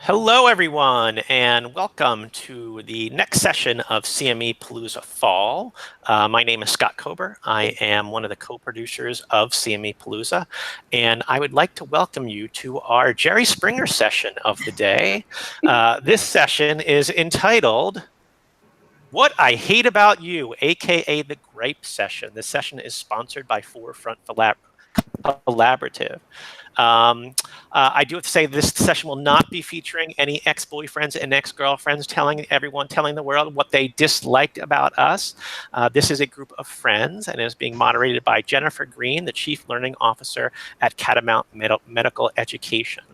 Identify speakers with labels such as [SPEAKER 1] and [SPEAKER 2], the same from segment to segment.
[SPEAKER 1] Hello, everyone, and welcome to the next session of CME Palooza Fall. My name is Scott Kober. I am one of the co-producers of CME Palooza, and I would like to welcome you to our Jerry Springer session of the day. This session is entitled What I Hate About You, aka the Gripe session. This session is sponsored by Forefront Collaborative. I do have to say this session will not be featuring any ex-boyfriends and ex-girlfriends telling the world what they disliked about us. This is a group of friends and is being moderated by Jennifer Green, the Chief Learning Officer at Catamount Medical Education.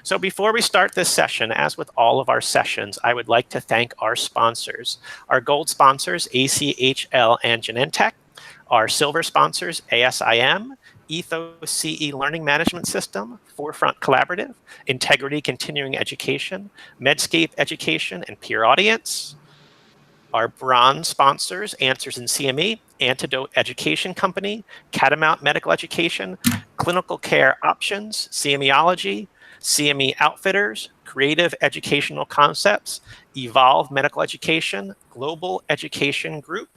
[SPEAKER 1] So before we start this session, as with all of our sessions, I would like to thank our sponsors. Our gold sponsors, ACHL and Genentech. Our silver sponsors, ASIM, Ethos CE Learning Management System, Forefront Collaborative, Integrity Continuing Education, Medscape Education, and Peer Audience. Our bronze sponsors, Answers in CME, Antidote Education Company, Catamount Medical Education, Clinical Care Options, CMEology, CME Outfitters, Creative Educational Concepts, Evolve Medical Education, Global Education Group,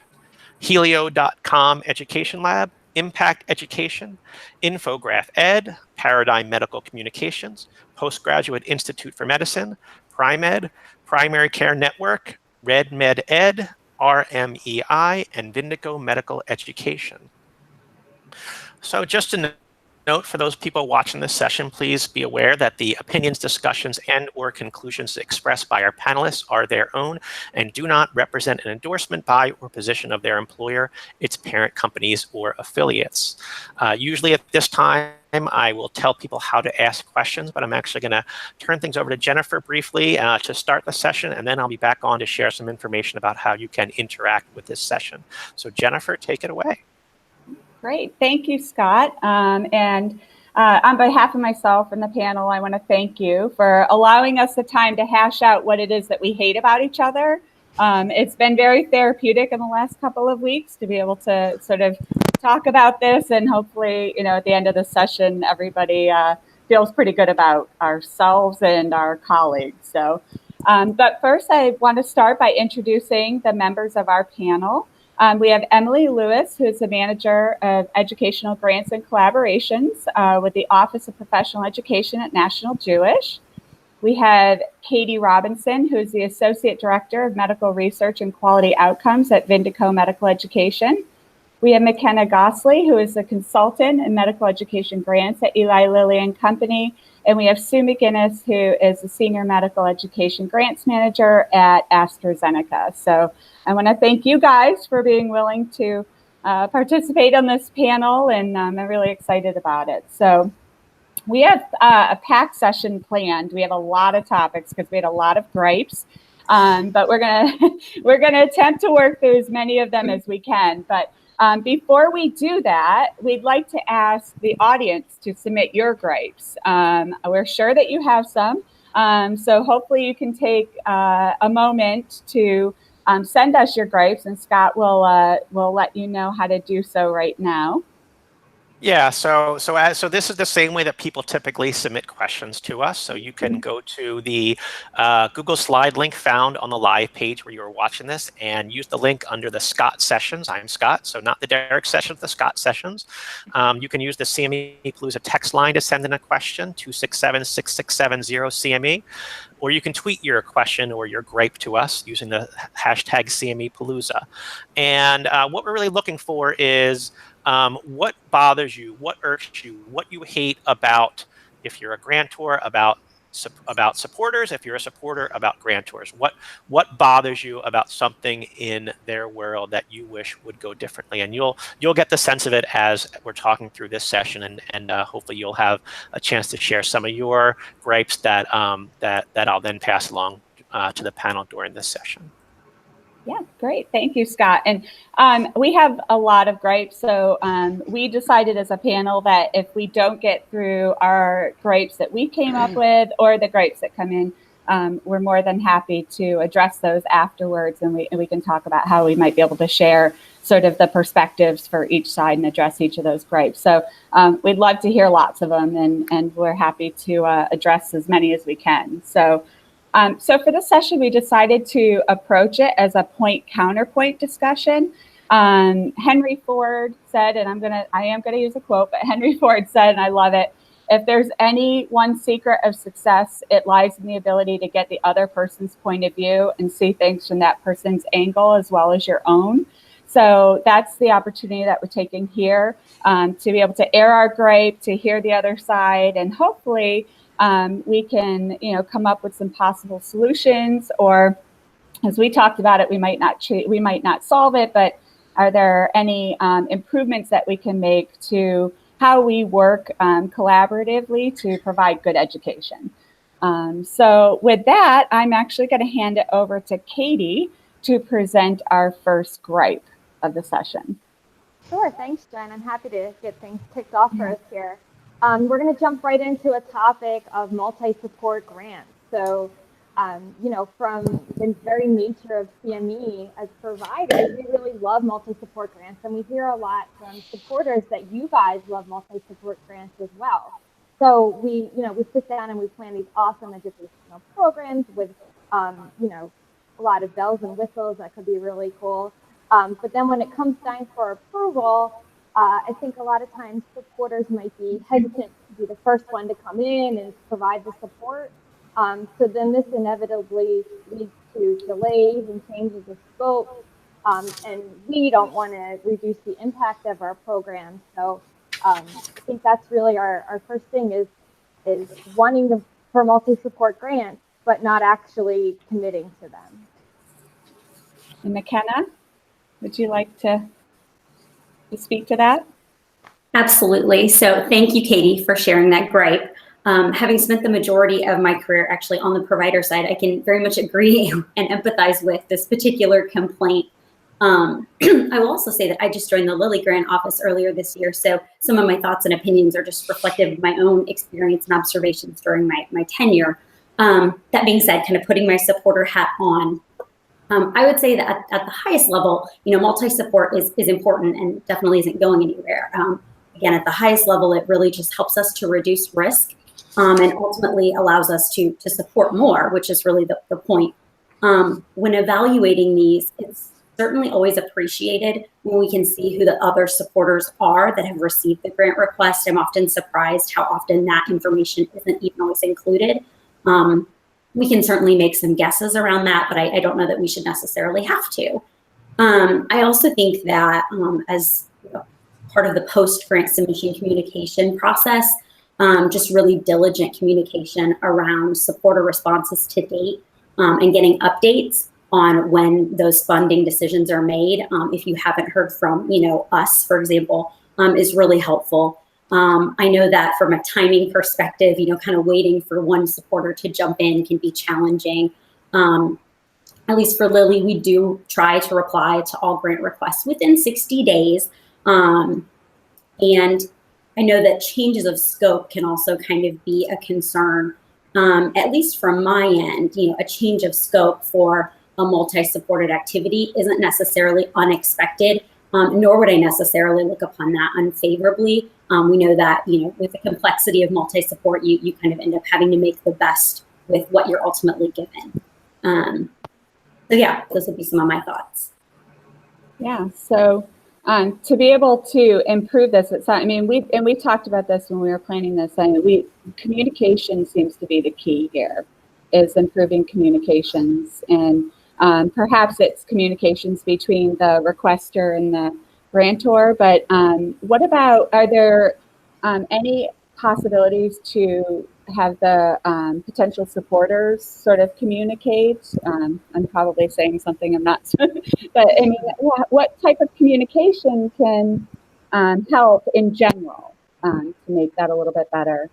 [SPEAKER 1] Helio.com Education Lab, Impact Education, Infograph Ed, Paradigm Medical Communications, Postgraduate Institute for Medicine, PrimeEd, Primary Care Network, RedMed Ed, RMEI, and Vindico Medical Education. So just to note for those people watching this session, please be aware that the opinions, discussions, and/or conclusions expressed by our panelists are their own and do not represent an endorsement by or position of their employer, its parent companies, or affiliates. Usually at this time, I will tell people how to ask questions, but I'm actually going to turn things over to Jennifer briefly to start the session, and then I'll be back on to share some information about how you can interact with this session. So Jennifer, take it away.
[SPEAKER 2] Great. Thank you, Scott. On behalf of myself and the panel, I want to thank you for allowing us the time to hash out what it is that we hate about each other. It's been very therapeutic in the last couple of weeks to be able to sort of talk about this, and hopefully, at the end of the session, everybody feels pretty good about ourselves and our colleagues. So, but first, I want to start by introducing the members of our panel. We have Emily Lewis, who is the Manager of Educational Grants and Collaborations with the Office of Professional Education at National Jewish. We have Katie Robinson, who is the Associate Director of Medical Research and Quality Outcomes at Vindico Medical Education. We have McKenna Gossley, who is the Consultant in Medical Education Grants at Eli Lilly and Company. And we have Sue McGinnis, who is the Senior Medical Education Grants Manager at AstraZeneca. So I want to thank you guys for being willing to participate on this panel, and I'm really excited about it. So we have a packed session planned. We have a lot of topics because we had a lot of gripes, but we're gonna attempt to work through as many of them as we can. But before we do that, we'd like to ask the audience to submit your gripes. We're sure that you have some, so hopefully you can take a moment to send us your gripes, and Scott will let you know how to do so right now.
[SPEAKER 1] Yeah, so this is the same way that people typically submit questions to us. So you can go to the Google Slide link found on the live page where you're watching this and use the link under the Scott Sessions. I'm Scott, so not the Derek Sessions, the Scott Sessions. You can use the CME Palooza text line to send in a question, 267-6670-CME, or you can tweet your question or your gripe to us using the hashtag CME Palooza. And what we're really looking for is what bothers you, what irks you, what you hate about, if you're a grantor, about supporters, if you're a supporter, about grantors. What bothers you about something in their world that you wish would go differently? And you'll get the sense of it as we're talking through this session, and hopefully you'll have a chance to share some of your gripes that I'll then pass along to the panel during this session.
[SPEAKER 2] Yeah, great. Thank you, Scott. And we have a lot of gripes. So we decided as a panel that if we don't get through our gripes that we came up with or the gripes that come in we're more than happy to address those afterwards, and we can talk about how we might be able to share sort of the perspectives for each side and address each of those gripes. So we'd love to hear lots of them, and we're happy to address as many as we can. So for this session, we decided to approach it as a point-counterpoint discussion. Henry Ford said, and I am gonna use a quote, but Henry Ford said, and I love it, "If there's any one secret of success, it lies in the ability to get the other person's point of view and see things from that person's angle as well as your own." So that's the opportunity that we're taking here, to be able to air our gripe, to hear the other side, and hopefully we can, come up with some possible solutions, or as we talked about it, we might not solve it, but are there any improvements that we can make to how we work collaboratively to provide good education? So with that, I'm actually going to hand it over to Katie to present our first gripe of the session.
[SPEAKER 3] Sure, thanks, Jen. I'm happy to get things kicked off for us here. We're going to jump right into a topic of multi-support grants. So, from the very nature of CME as providers, we really love multi-support grants, and we hear a lot from supporters that you guys love multi-support grants as well. So we sit down and we plan these awesome educational programs with, a lot of bells and whistles that could be really cool. But then when it comes time for approval, I think a lot of times supporters might be hesitant to be the first one to come in and provide the support. So then this inevitably leads to delays and changes of scope. And we don't want to reduce the impact of our program. So I think that's really our first thing is wanting for multi-support grants, but not actually committing to them.
[SPEAKER 2] And McKenna, would you like to speak to that?
[SPEAKER 4] Absolutely. So thank you, Katie, for sharing that gripe. Having spent the majority of my career actually on the provider side, I can very much agree and empathize with this particular complaint. I will also say that I just joined the Lilly Grant office earlier this year, so some of my thoughts and opinions are just reflective of my own experience and observations during my tenure. That being said, kind of putting my supporter hat on, I would say that at the highest level, multi-support is important and definitely isn't going anywhere. Again, at the highest level, it really just helps us to reduce risk and ultimately allows us to support more, which is really the point. When evaluating these, it's certainly always appreciated when we can see who the other supporters are that have received the grant request. I'm often surprised how often that information isn't even always included. We can certainly make some guesses around that, but I don't know that we should necessarily have to. I also think that as part of the post-grant submission communication process, just really diligent communication around supporter responses to date and getting updates on when those funding decisions are made. If you haven't heard from, us, for example, is really helpful. I know that from a timing perspective, kind of waiting for one supporter to jump in can be challenging. At least for Lilly, we do try to reply to all grant requests within 60 days. And I know that changes of scope can also kind of be a concern, at least from my end. A change of scope for a multi-supported activity isn't necessarily unexpected, nor would I necessarily look upon that unfavorably. We know that, with the complexity of multi-support, you kind of end up having to make the best with what you're ultimately given. So yeah, those would be some of my thoughts.
[SPEAKER 2] Yeah, so to be able to improve this, we talked about this when we were planning this, and communication seems to be the key here, is improving communications, and perhaps it's communications between the requester and the grantor, but what about, are there any possibilities to have the potential supporters sort of communicate? I'm probably saying something I'm not, but what type of communication can help in general to make that a little bit better,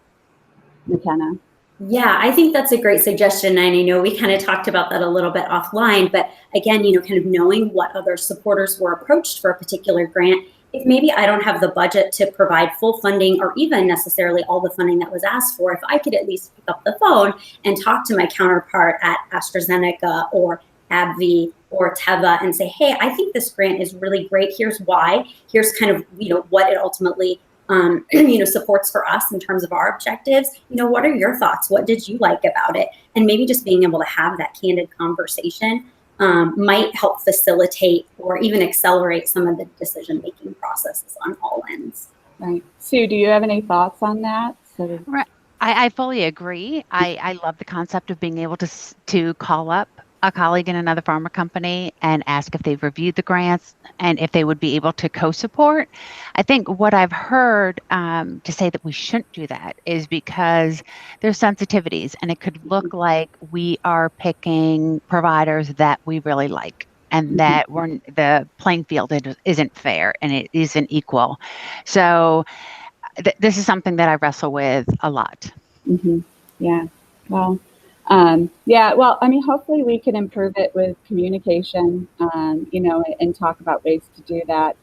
[SPEAKER 2] McKenna?
[SPEAKER 4] Yeah, I think that's a great suggestion. And I know we kind of talked about that a little bit offline, but again, kind of knowing what other supporters were approached for a particular grant if maybe I don't have the budget to provide full funding or even necessarily all the funding that was asked for, if I could at least pick up the phone and talk to my counterpart at AstraZeneca or AbbVie or Teva and say, hey, I think this grant is really great. Here's why. Here's kind of, what it ultimately supports for us in terms of our objectives. What are your thoughts? What did you like about it? And maybe just being able to have that candid conversation might help facilitate or even accelerate some of the decision-making processes on all ends.
[SPEAKER 2] Right. Sue, do you have any thoughts on that?
[SPEAKER 5] Right. I fully agree. I love the concept of being able to call up a colleague in another pharma company and ask if they've reviewed the grants and if they would be able to co-support. I think what I've heard to say that we shouldn't do that is because there's sensitivities, and it could look like we are picking providers that we really like, and that the playing field isn't fair and it isn't equal. So this is something that I wrestle with a lot.
[SPEAKER 2] Mm-hmm. Yeah. Well, hopefully we can improve it with communication, and talk about ways to do that.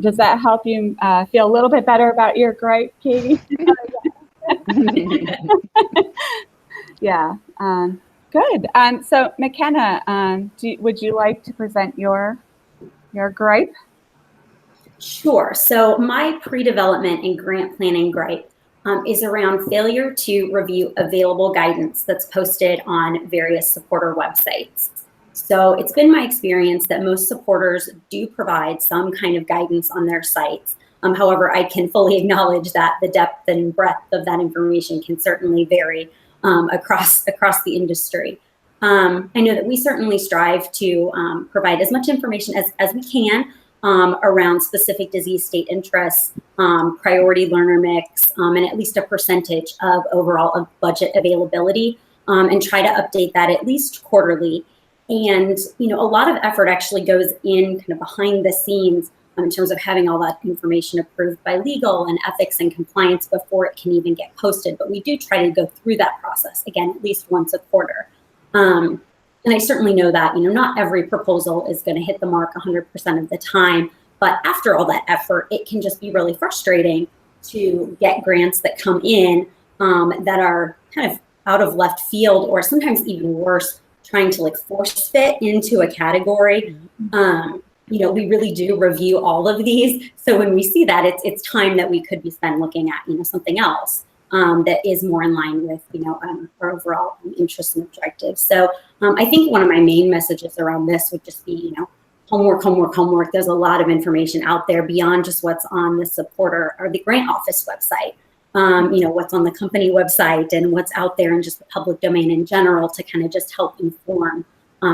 [SPEAKER 2] Does that help you feel a little bit better about your gripe, Katie? Yeah. Good. So McKenna, would you like to present your gripe?
[SPEAKER 4] Sure. So my pre-development and grant planning gripe is around failure to review available guidance that's posted on various supporter websites. So it's been my experience that most supporters do provide some kind of guidance on their sites. However, I can fully acknowledge that the depth and breadth of that information can certainly vary across the industry. I know that we certainly strive to provide as much information as we can around specific disease state interests, priority learner mix, and at least a percentage of overall budget availability, and try to update that at least quarterly. And a lot of effort actually goes in kind of behind the scenes in terms of having all that information approved by legal and ethics and compliance before it can even get posted. But we do try to go through that process, again, at least once a quarter. And I certainly know that, not every proposal is going to hit the mark 100% of the time. But after all that effort, it can just be really frustrating to get grants that come in that are kind of out of left field, or sometimes even worse, trying to force fit into a category. We really do review all of these. So when we see that, it's time that we could be spent looking at, something else that is more in line with, our overall interests and objectives. So I think one of my main messages around this would just be, homework. There's a lot of information out there beyond just what's on the supporter or the grant office website. What's on the company website and what's out there in just the public domain in general to kind of just help inform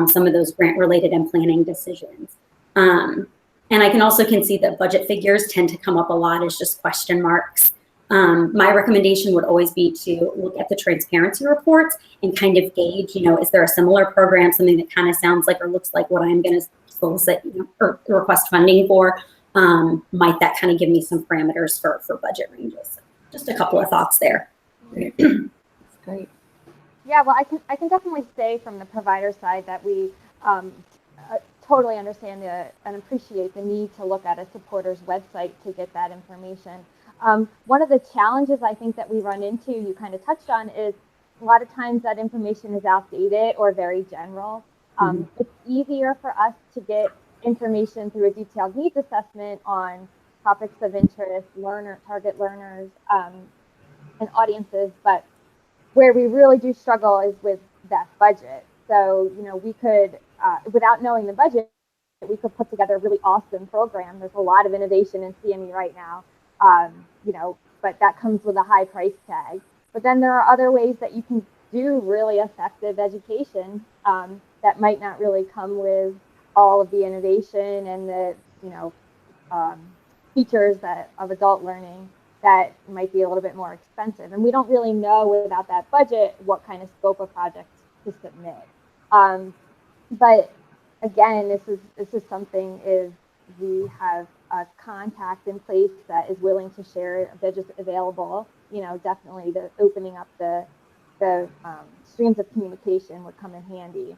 [SPEAKER 4] some of those grant related and planning decisions. And I can also concede that budget figures tend to come up a lot as just question marks. My recommendation would always be to look at the transparency reports and kind of gauge, is there a similar program, something that kind of sounds like or looks like what I'm going to solicit or request funding for? Might that kind of give me some parameters for budget ranges? Just a couple of thoughts there.
[SPEAKER 2] That's great.
[SPEAKER 3] Yeah, well, I can definitely say from the provider side that we totally understand and appreciate the need to look at a supporter's website to get that information. One of the challenges I think that we run into, you kind of touched on, is a lot of times that information is outdated or very general. It's easier for us to get information through a detailed needs assessment on topics of interest, target learners, and audiences, but where we really do struggle is with that budget. So, we could, without knowing the budget, we could put together a really awesome program. There's a lot of innovation in CME right now, but that comes with a high price tag. But then there are other ways that you can do really effective education that might not really come with all of the innovation and the, features of adult learning that might be a little bit more expensive. And we don't really know without that budget what kind of scope of projects to submit. But again, this is something is we have a contact in place that is willing to share budgets available. Definitely the opening up the streams of communication would come in handy.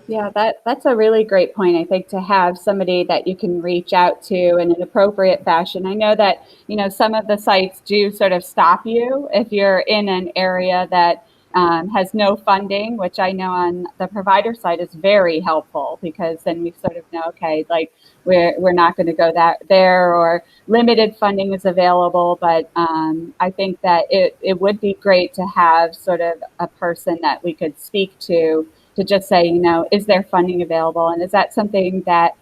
[SPEAKER 2] Yeah, that's a really great point. I think to have somebody that you can reach out to in an appropriate fashion. I know that, some of the sites do sort of stop you if you're in an area that has no funding, which I know on the provider side is very helpful, because then we sort of know, okay, like we're not going to go there, or limited funding is available. But I think that it would be great to have sort of a person that we could speak to just say, is there funding available? And is that something that,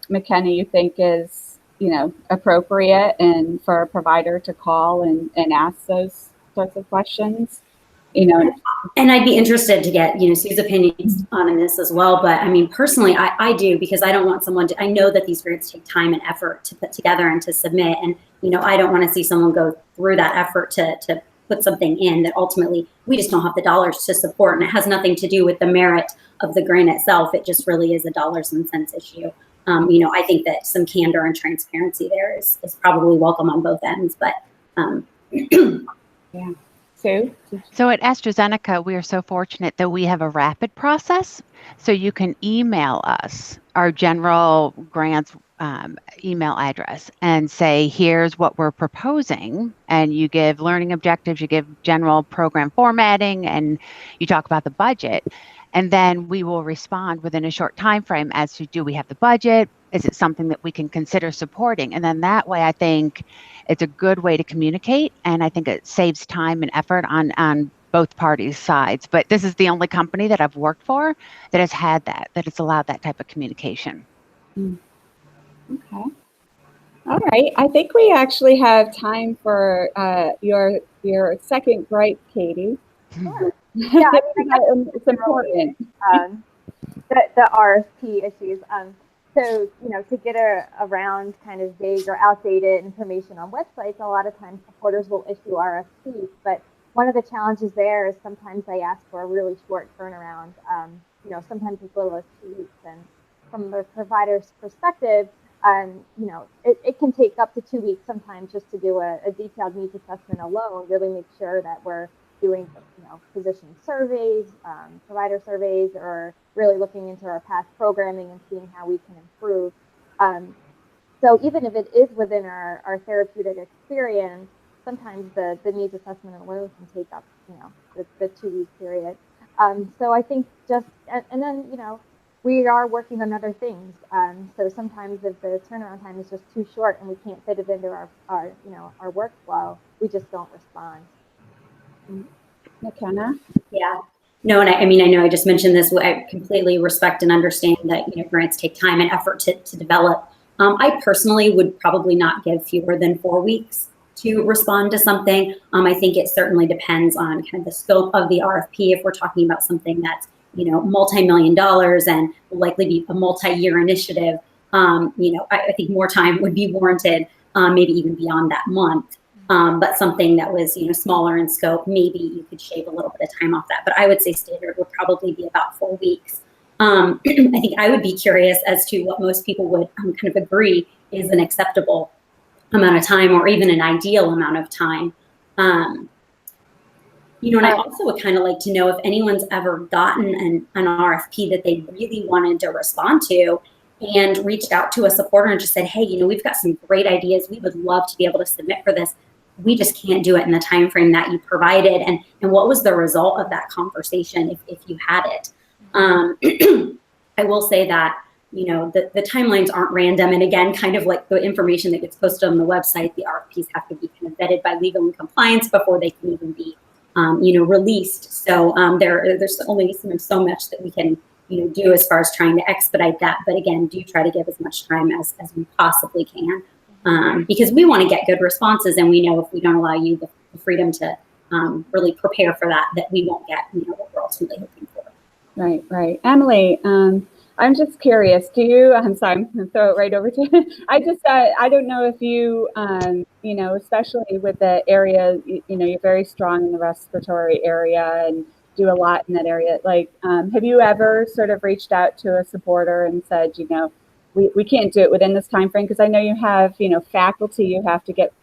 [SPEAKER 2] McKenna, you think is, appropriate and for a provider to call and ask those sorts of questions?
[SPEAKER 4] And I'd be interested to get, Sue's opinions on this as well. But I mean, personally, I do, because I don't want someone to, I know that these grants take time and effort to put together and to submit. And, I don't want to see someone go through that effort to put something in that ultimately we just don't have the dollars to support. And it has nothing to do with the merit of the grant itself. It just really is a dollars and cents issue. I think that some candor and transparency there is probably welcome on both ends. But
[SPEAKER 2] yeah. Sue?
[SPEAKER 5] So at AstraZeneca, we are so fortunate that we have a rapid process. So you can email us our general grants email address and say, here's what we're proposing. And you give learning objectives, you give general program formatting, and you talk about the budget. And then we will respond within a short time frame as to, do we have the budget? Is it something that we can consider supporting? And then that way, I think it's a good way to communicate. And I think it saves time and effort on both parties' sides. But this is the only company that I've worked for that has had that has allowed that type of communication.
[SPEAKER 2] Okay. All right. I think we actually have time for your second gripe, Katie.
[SPEAKER 3] Sure. Yeah, I mean,
[SPEAKER 2] it's important.
[SPEAKER 3] The RFP issues. So, to get around kind of vague or outdated information on websites, a lot of times supporters will issue RFPs. But one of the challenges there is sometimes they ask for a really short turnaround. Sometimes as little as 2 weeks. And from the provider's perspective, it can take up to 2 weeks sometimes just to do a detailed needs assessment alone, really make sure that we're doing, physician surveys, provider surveys, or really looking into our past programming and seeing how we can improve. So even if it is within our therapeutic experience, sometimes the needs assessment alone can take up, the 2 week period. So I think and then, we are working on other things. So sometimes if the turnaround time is just too short and we can't fit it into our workflow, we just don't respond.
[SPEAKER 2] McKenna?
[SPEAKER 4] Yeah. No, and I mean, I know I just mentioned this. I completely respect and understand that, grants take time and effort to develop. I personally would probably not give fewer than 4 weeks to respond to something. I think it certainly depends on kind of the scope of the RFP. If we're talking about something that's, multi-million dollars and will likely be a multi-year initiative, I think more time would be warranted, maybe even beyond that month. But something that was, smaller in scope, maybe you could shave a little bit of time off that. But I would say standard would probably be about 4 weeks. I think I would be curious as to what most people would kind of agree is an acceptable amount of time, or even an ideal amount of time. And I also would kind of like to know if anyone's ever gotten an RFP that they really wanted to respond to and reached out to a supporter and just said, hey, we've got some great ideas. We would love to be able to submit for this. We just can't do it in the time frame that you provided. And what was the result of that conversation if you had it? I will say that, the timelines aren't random. And again, kind of like the information that gets posted on the website, the RFPs have to be kind of vetted by legal and compliance before they can even be, released. So there's only so much that we can, do as far as trying to expedite that. But again, do try to give as much time as we possibly can. Because we want to get good responses, and we know if we don't allow you the freedom to really prepare for that we won't get, what we're ultimately hoping for.
[SPEAKER 2] Right. Emily, I'm just curious, I'm sorry, I'm going to throw it right over to you. I don't know if you, especially with the area, you're very strong in the respiratory area and do a lot in that area. Like, have you ever sort of reached out to a supporter and said, we can't do it within this time frame? Because I know you have, faculty you have to get,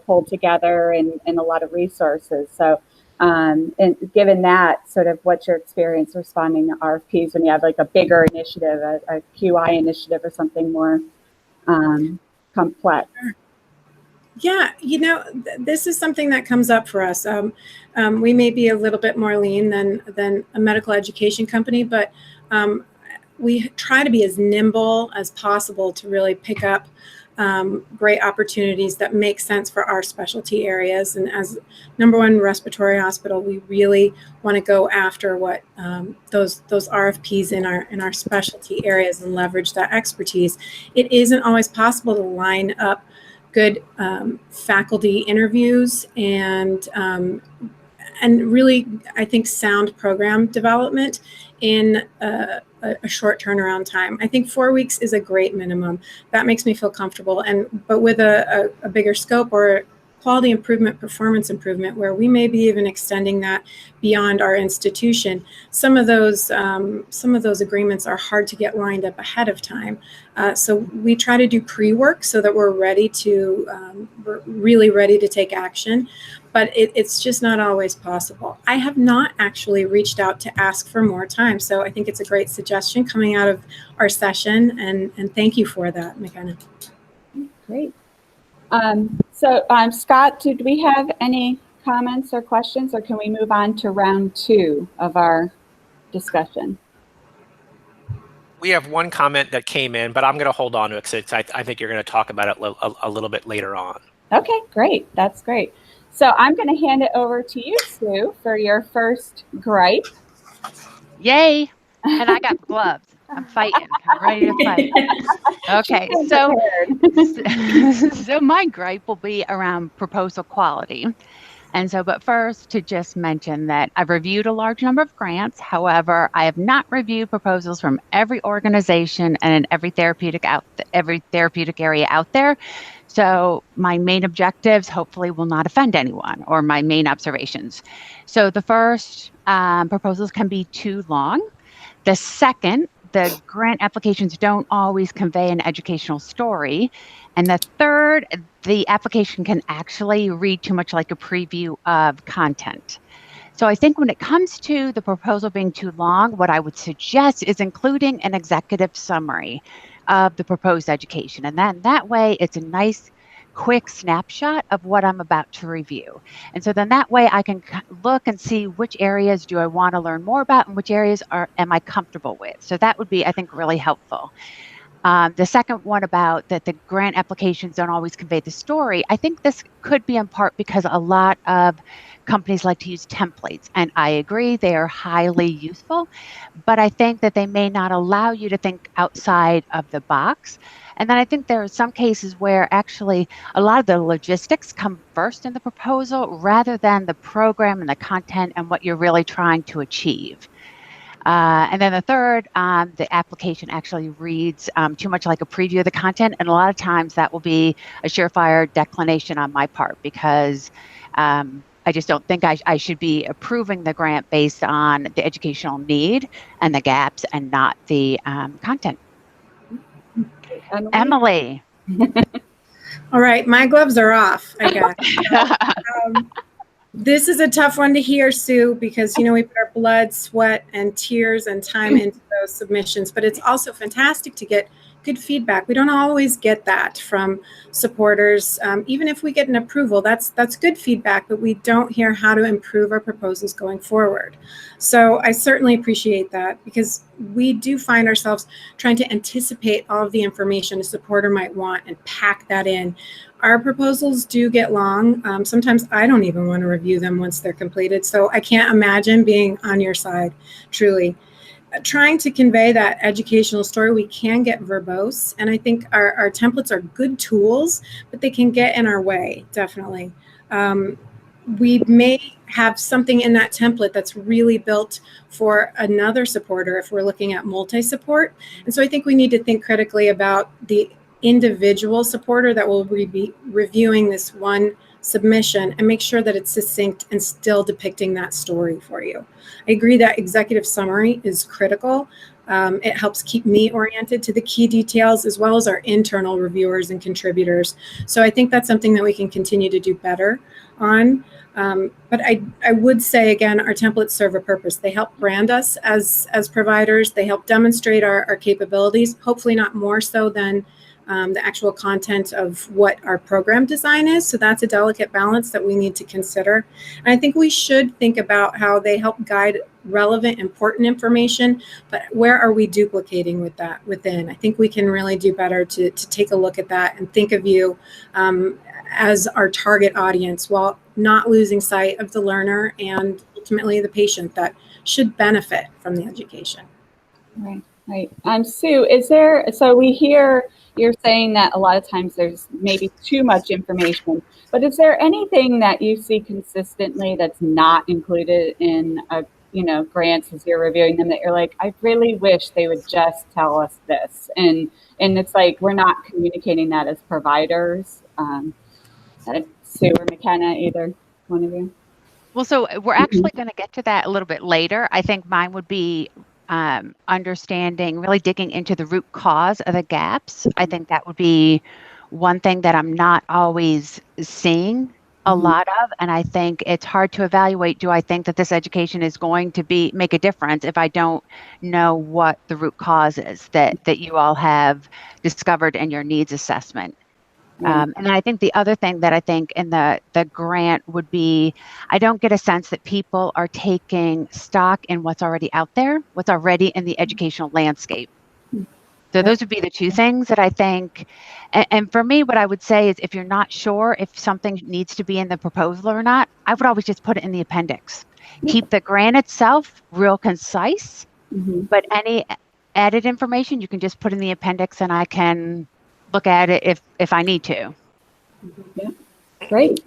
[SPEAKER 2] pulled together and a lot of resources. So And given that, sort of what's your experience responding to RFPs when you have like a bigger initiative, a QI initiative or something more complex?
[SPEAKER 6] Yeah, this is something that comes up for us. We may be a little bit more lean than a medical education company, but we try to be as nimble as possible to really pick up great opportunities that make sense for our specialty areas. And as #1 respiratory hospital, we really want to go after what those RFPs in our specialty areas and leverage that expertise. It isn't always possible to line up good faculty interviews and really, I think, sound program development in a short turnaround time. I think 4 weeks is a great minimum. That makes me feel comfortable. But with a bigger scope or quality improvement, performance improvement, where we may be even extending that beyond our institution, some of those agreements are hard to get lined up ahead of time. So we try to do pre-work so that we're really ready to take action. But it's just not always possible. I have not actually reached out to ask for more time. So I think it's a great suggestion coming out of our session. And thank you for that, McKenna.
[SPEAKER 2] Great. So Scott, do we have any comments or questions, or can we move on to round 2 of our discussion?
[SPEAKER 1] We have one comment that came in, but I'm going to hold on to it because I think you're going to talk about it a little bit later on.
[SPEAKER 2] Okay, great. That's great. So I'm going to hand it over to you, Sue, for your first gripe.
[SPEAKER 5] Yay! And I got gloves. I'm fighting. I'm ready to fight. Okay, so my gripe will be around proposal quality. And so, but first, to just mention that I've reviewed a large number of grants. However, I have not reviewed proposals from every organization and in every therapeutic area out there. So my main objectives hopefully will not offend anyone, or my main observations. So the first, proposals can be too long. The second, the grant applications don't always convey an educational story. And the third, the application can actually read too much like a preview of content. So I think when it comes to the proposal being too long, what I would suggest is including an executive summary of the proposed education. And then that way it's a nice quick snapshot of what I'm about to review. And so then that way I can look and see which areas do I want to learn more about and which areas am I comfortable with. So that would be, I think, really helpful. The second one about that the grant applications don't always convey the story, I think this could be in part because a lot of companies like to use templates, and I agree they are highly useful, but I think that they may not allow you to think outside of the box. And then I think there are some cases where actually a lot of the logistics come first in the proposal rather than the program and the content and what you're really trying to achieve. And then the third, the application actually reads too much like a preview of the content. And a lot of times that will be a surefire declination on my part because I just don't think I should be approving the grant based on the educational need and the gaps and not the content. Emily.
[SPEAKER 6] All right, my gloves are off, I guess. This is a tough one to hear, Sue, because, we put our blood, sweat, and tears and time into those submissions, but it's also fantastic to get good feedback. We don't always get that from supporters. Even if we get an approval, that's good feedback, but we don't hear how to improve our proposals going forward. So I certainly appreciate that because we do find ourselves trying to anticipate all of the information a supporter might want and pack that in. Our proposals do get long. Sometimes I don't even want to review them once they're completed. So I can't imagine being on your side, truly. Trying to convey that educational story, we can get verbose. And I think our templates are good tools, but they can get in our way, definitely. We may have something in that template that's really built for another supporter if we're looking at multi-support. And so I think we need to think critically about the individual supporter that will be reviewing this one submission and make sure that it's succinct and still depicting that story for you. I agree that executive summary is critical. It helps keep me oriented to the key details as well as our internal reviewers and contributors. So I think that's something that we can continue to do better on. But I would say, again, our templates serve a purpose. They help brand us as providers. They help demonstrate our capabilities, hopefully not more so than the actual content of what our program design is. So that's a delicate balance that we need to consider. And I think we should think about how they help guide relevant, important information, but where are we duplicating with that within? I think we can really do better to take a look at that and think of you as our target audience while not losing sight of the learner and ultimately the patient that should benefit from the education.
[SPEAKER 2] Right, right. Sue, so we hear you're saying that a lot of times there's maybe too much information, but is there anything that you see consistently that's not included in grants as you're reviewing them that you're like, I really wish they would just tell us this, and it's like we're not communicating that as providers. Sue or McKenna, either one of you.
[SPEAKER 5] Well, so we're actually going to get to that a little bit later. I think mine would be understanding, really digging into the root cause of the gaps. I think that would be one thing that I'm not always seeing a lot of. And I think it's hard to evaluate, do I think that this education is going to make a difference if I don't know what the root cause is that you all have discovered in your needs assessment? And then I think the other thing that I think in the grant would be, I don't get a sense that people are taking stock in what's already out there, what's already in the educational landscape. So those would be the two things that I think. And for me, what I would say is if you're not sure if something needs to be in the proposal or not, I would always just put it in the appendix. Keep the grant itself real concise, but any added information you can just put in the appendix and I can look at it if I need to.
[SPEAKER 2] Yeah, great.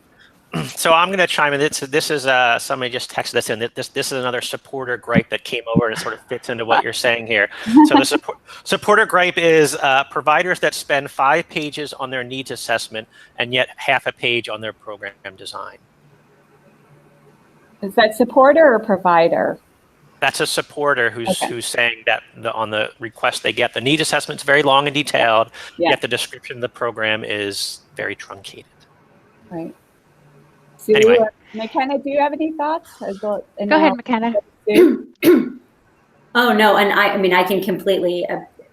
[SPEAKER 1] So I'm going to chime in. This is somebody just texted us in. This is another supporter gripe that came over and it sort of fits into what you're saying here. So the supporter gripe is providers that spend 5 pages on their needs assessment and yet half a page on their program design.
[SPEAKER 2] Is that supporter or provider?
[SPEAKER 1] That's a supporter who's saying that on the request they get, the need assessment is very long and detailed, yet the description of the program is very truncated.
[SPEAKER 2] Right. Sue,
[SPEAKER 1] anyway.
[SPEAKER 2] McKenna, do you have any thoughts?
[SPEAKER 5] Go ahead, McKenna.
[SPEAKER 4] Oh, no. And I can completely,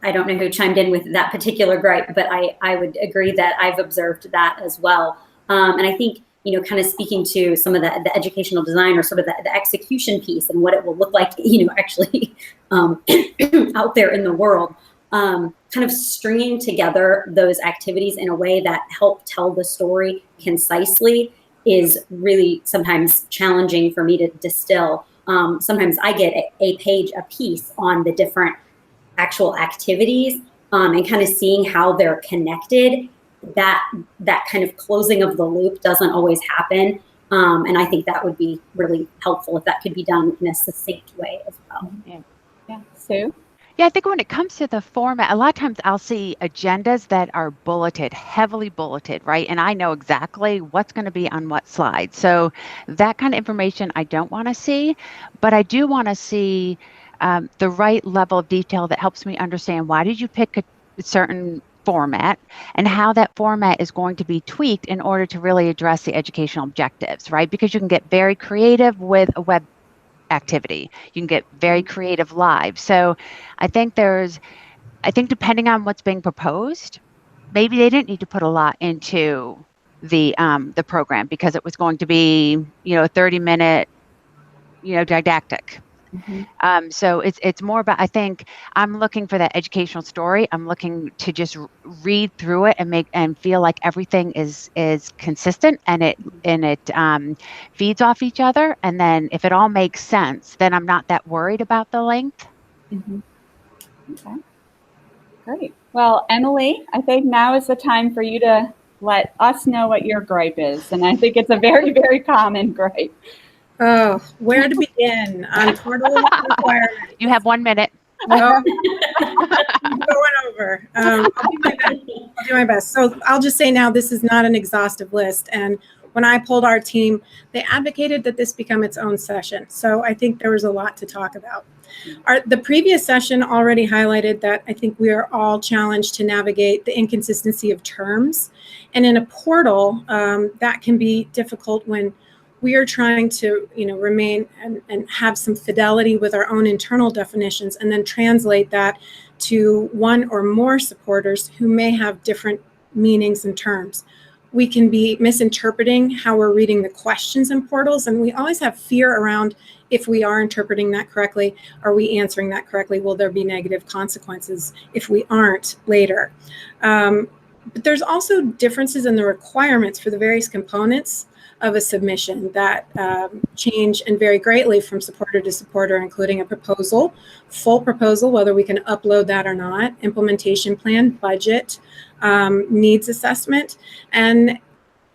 [SPEAKER 4] I don't know who chimed in with that particular gripe, but I would agree that I've observed that as well. And I think, kind of speaking to some of the educational design or sort of the execution piece and what it will look like, actually out there in the world, kind of stringing together those activities in a way that help tell the story concisely is really sometimes challenging for me to distill. Sometimes I get a page a piece on the different actual activities and kind of seeing how they're connected. That kind of closing of the loop doesn't always happen. And I think that would be really helpful if that could be done in a succinct way as well.
[SPEAKER 2] Yeah. Sue?
[SPEAKER 5] Yeah, I think when it comes to the format, a lot of times I'll see agendas that are bulleted, heavily bulleted, right? And I know exactly what's going to be on what slide. So that kind of information I don't want to see, but I do want to see the right level of detail that helps me understand why did you pick a certain format and how that format is going to be tweaked in order to really address the educational objectives, right? Because you can get very creative with a web activity. You can get very creative live. So I think depending on what's being proposed, maybe they didn't need to put a lot into the program because it was going to be, a 30-minute, didactic. So it's more about, I think I'm looking for that educational story. I'm looking to just read through it and feel like everything is consistent and it feeds off each other. And then if it all makes sense, then I'm not that worried about the length.
[SPEAKER 2] Okay, great. Well, Emily, I think now is the time for you to let us know what your gripe is. And I think it's a very, very common gripe.
[SPEAKER 6] Oh, where to begin on portal requirements?
[SPEAKER 5] You have 1 minute.
[SPEAKER 6] I'm going over. I'll do my best. So I'll just say now this is not an exhaustive list. And when I polled our team, they advocated that this become its own session. So I think there was a lot to talk about. The previous session already highlighted that I think we are all challenged to navigate the inconsistency of terms. And in a portal, that can be difficult when we are trying to, remain and have some fidelity with our own internal definitions, and then translate that to one or more supporters who may have different meanings and terms. We can be misinterpreting how we're reading the questions in portals, and we always have fear around, if we are interpreting that correctly, are we answering that correctly? Will there be negative consequences if we aren't later? But there's also differences in the requirements for the various components of a submission that change and vary greatly from supporter to supporter, including a proposal, full proposal, whether we can upload that or not, implementation plan, budget, needs assessment. And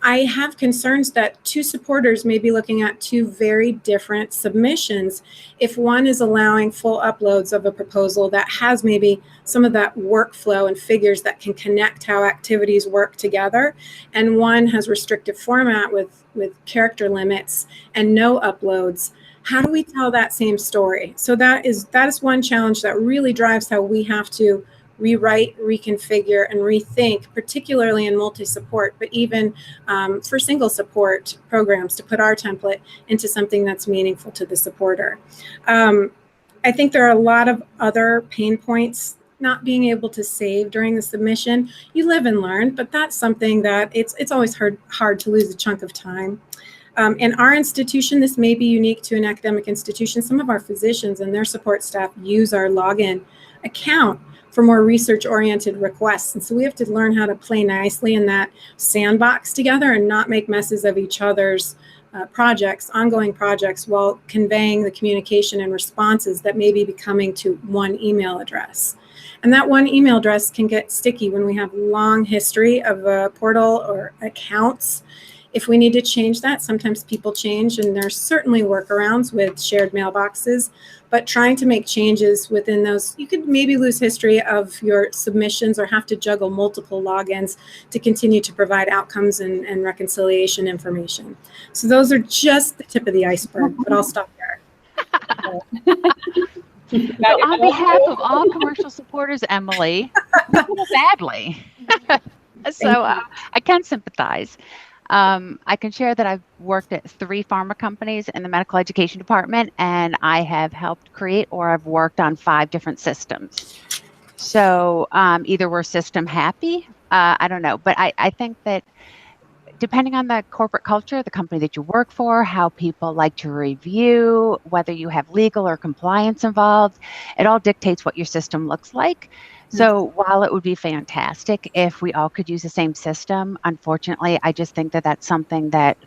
[SPEAKER 6] I have concerns that two supporters may be looking at two very different submissions if one is allowing full uploads of a proposal that has maybe some of that workflow and figures that can connect how activities work together, and one has restrictive format with character limits and no uploads. How do we tell that same story? So that is one challenge that really drives how we have to rewrite, reconfigure, and rethink, particularly in multi-support, but even for single support programs, to put our template into something that's meaningful to the supporter. I think there are a lot of other pain points. Not being able to save during the submission. You live and learn, but that's something that it's always hard to lose a chunk of time. In our institution, this may be unique to an academic institution. Some of our physicians and their support staff use our login account for more research-oriented requests. And so we have to learn how to play nicely in that sandbox together and not make messes of each other's projects, ongoing projects, while conveying the communication and responses that may be coming to one email address. And that one email address can get sticky when we have long history of a portal or accounts. If we need to change that, sometimes people change, and there's certainly workarounds with shared mailboxes, but trying to make changes within those, you could maybe lose history of your submissions or have to juggle multiple logins to continue to provide outcomes and reconciliation information. So those are just the tip of the iceberg, but I'll stop there.
[SPEAKER 5] So on behalf of all commercial supporters, Emily, we feel badly. So I can sympathize. I can share that I've worked at 3 pharma companies in the medical education department, and I have helped create or I've worked on 5 different systems. So either we're system happy, I don't know, but I think that depending on the corporate culture, the company that you work for, how people like to review, whether you have legal or compliance involved, it all dictates what your system looks like. So while it would be fantastic if we all could use the same system, unfortunately, I just think that that's something that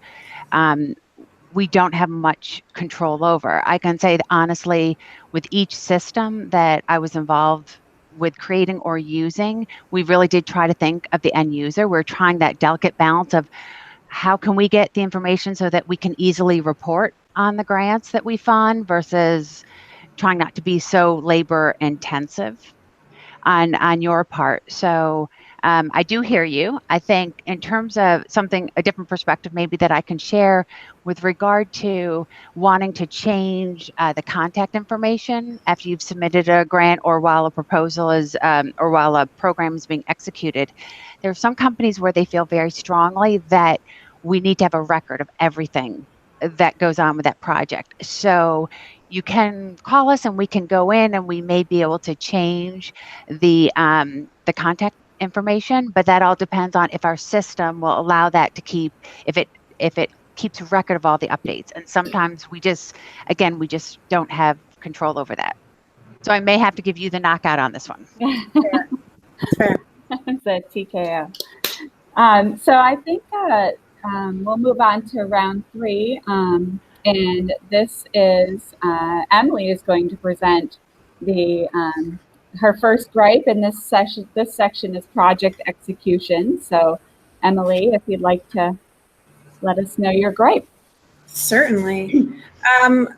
[SPEAKER 5] we don't have much control over. I can say that honestly, with each system that I was involved with creating or using, we really did try to think of the end user. We're trying that delicate balance of how can we get the information so that we can easily report on the grants that we fund versus trying not to be so labor intensive on your part. So I do hear you. I think in terms of a different perspective maybe that I can share with regard to wanting to change the contact information after you've submitted a grant or while a proposal is, or while a program is being executed. There are some companies where they feel very strongly that we need to have a record of everything that goes on with that project. So you can call us and we can go in and we may be able to change the contact information, but that all depends on if our system will allow that to keep, if it keeps a record of all the updates. And sometimes we just don't have control over that. So I may have to give you the knockout on this one.
[SPEAKER 6] Fair.
[SPEAKER 2] It's a TKO. So I think that we'll move on to round 3. And this is, Emily is going to present her first gripe in this session. This section is project execution. So Emily, if you'd like to let us know your gripe.
[SPEAKER 6] Certainly.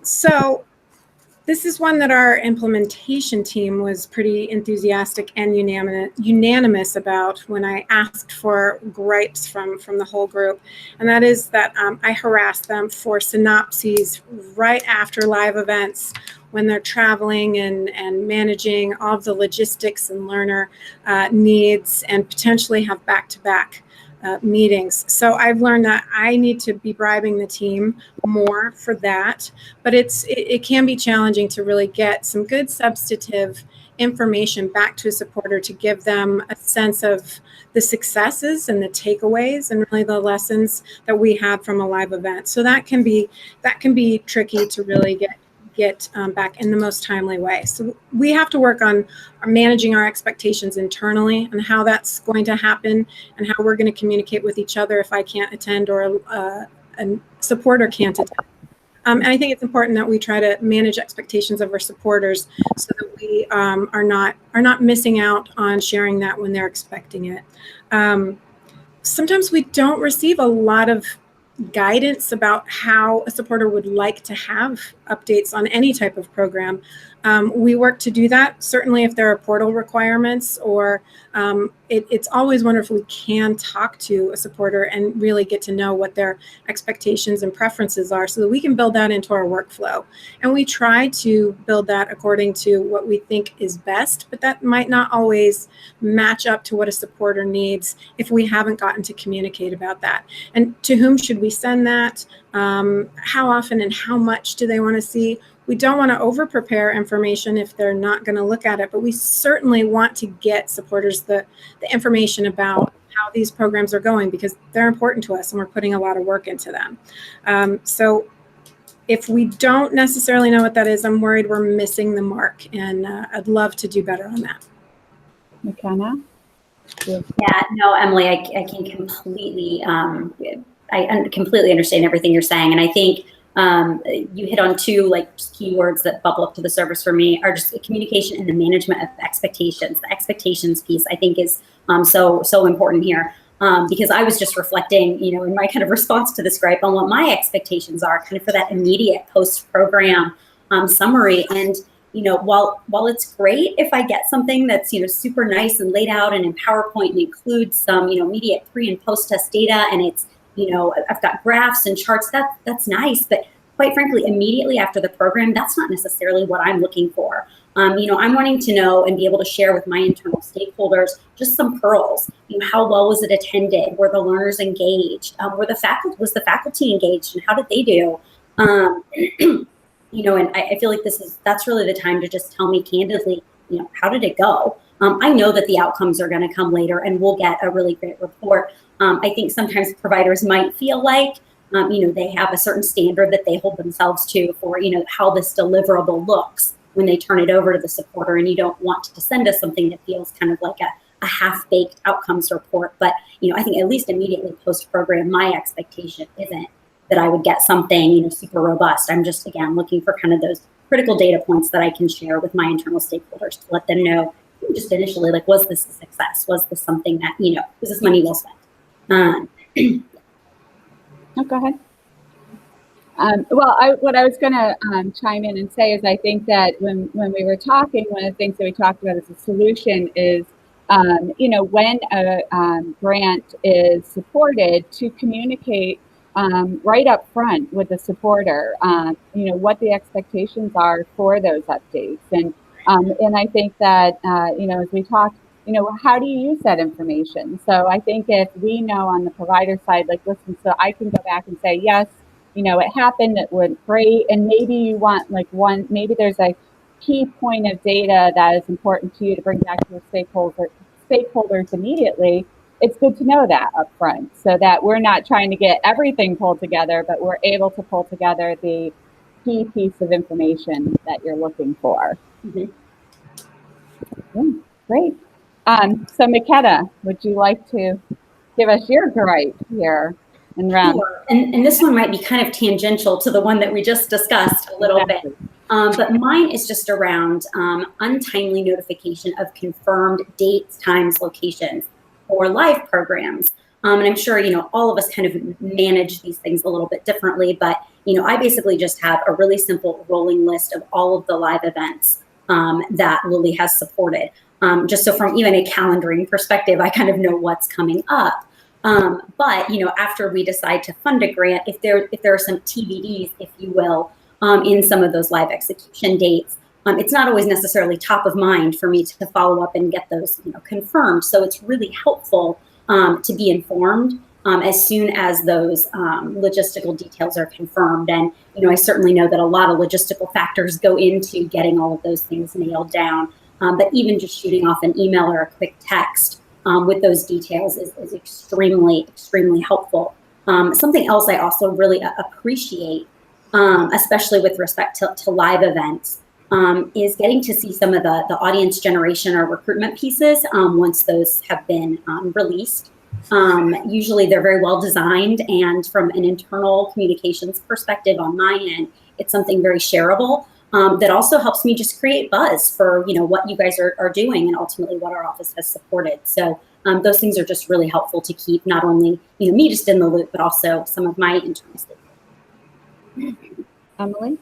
[SPEAKER 6] So this is one that our implementation team was pretty enthusiastic and unanimous about when I asked for gripes from the whole group. And that is that I harass them for synopses right after live events when they're traveling and managing all of the logistics and learner needs and potentially have back-to-back meetings. So I've learned that I need to be bribing the team more for that. But it can be challenging to really get some good substantive information back to a supporter to give them a sense of the successes and the takeaways and really the lessons that we had from a live event. So that can be tricky to really get back in the most timely way. So we have to work on managing our expectations internally and how that's going to happen and how we're going to communicate with each other if I can't attend or a supporter can't attend. And I think it's important that we try to manage expectations of our supporters so that we are not missing out on sharing that when they're expecting it. Sometimes we don't receive a lot of guidance about how a supporter would like to have updates on any type of program. We work to do that, certainly if there are portal requirements, or it's always wonderful if we can talk to a supporter and really get to know what their expectations and preferences are so that we can build that into our workflow. And we try to build that according to what we think is best, but that might not always match up to what a supporter needs if we haven't gotten to communicate about that. And to whom should we send that? How often and how much do they want to see? We don't want to over-prepare information if they're not going to look at it, but we certainly want to get supporters the information about how these programs are going because they're important to us and we're putting a lot of work into them. So if we don't necessarily know what that is, I'm worried we're missing the mark, and I'd love to do better on that.
[SPEAKER 2] McKenna?
[SPEAKER 4] Yeah, no, Emily, I can completely, I completely understand everything you're saying. And I think you hit on two just keywords that bubble up to the surface for me are just communication and the management of expectations. The expectations piece I think is so important here because I was just reflecting, in my kind of response to this gripe on what my expectations are kind of for that immediate post-program summary. And while it's great if I get something that's super nice and laid out and in PowerPoint and includes some immediate pre and post test data and it's I've got graphs and charts, that's nice, but quite frankly, immediately after the program, that's not necessarily what I'm looking for. I'm wanting to know and be able to share with my internal stakeholders just some pearls. How well was it attended? Were the learners engaged? Was the faculty engaged, and how did they do? And I feel like that's really the time to just tell me candidly, how did it go? I know that the outcomes are going to come later, and we'll get a really great report. I think sometimes providers might feel like, they have a certain standard that they hold themselves to for, how this deliverable looks when they turn it over to the supporter, and you don't want to send us something that feels kind of like a half-baked outcomes report. But, I think at least immediately post-program, my expectation isn't that I would get something, super robust. I'm just, again, looking for kind of those critical data points that I can share with my internal stakeholders to let them know just initially, was this a success? Was this something that, was this money well spent?
[SPEAKER 2] Oh, go ahead. What I was going to chime in and say is I think that when we were talking, one of the things that we talked about as a solution is, when a grant is supported, to communicate right up front with the supporter, what the expectations are for those updates. And I think that, as we talked, how do you use that information? So I think if we know on the provider side, listen, so I can go back and say, yes, it happened, it went great. And maybe you want maybe there's a key point of data that is important to you to bring back to your stakeholders immediately. It's good to know that up front so that we're not trying to get everything pulled together, but we're able to pull together the key piece of information that you're looking for. Mm-hmm. Yeah, great. So McKenna, would you like to give us your gripe here and round?
[SPEAKER 4] Sure. And this one might be kind of tangential to the one that we just discussed a little bit. But mine is just around untimely notification of confirmed dates, times, locations for live programs. And I'm sure, all of us kind of manage these things a little bit differently, but, I basically just have a really simple rolling list of all of the live events that Lilly has supported. Just so from even a calendaring perspective, I kind of know what's coming up. But, after we decide to fund a grant, if there are some TBDs, if you will, in some of those live execution dates, it's not always necessarily top of mind for me to follow up and get those, confirmed. So it's really helpful to be informed as soon as those logistical details are confirmed. And, I certainly know that a lot of logistical factors go into getting all of those things nailed down. But even just shooting off an email or a quick text with those details is extremely, extremely helpful. Something else I also really appreciate, especially with respect to live events, is getting to see some of the audience generation or recruitment pieces once those have been released. Usually they're very well designed, and from an internal communications perspective on my end, it's something very shareable that also helps me just create buzz for what you guys are doing and ultimately what our office has supported. So those things are just really helpful to keep not only me just in the loop, but also some of my internal stakeholders.
[SPEAKER 2] Emily?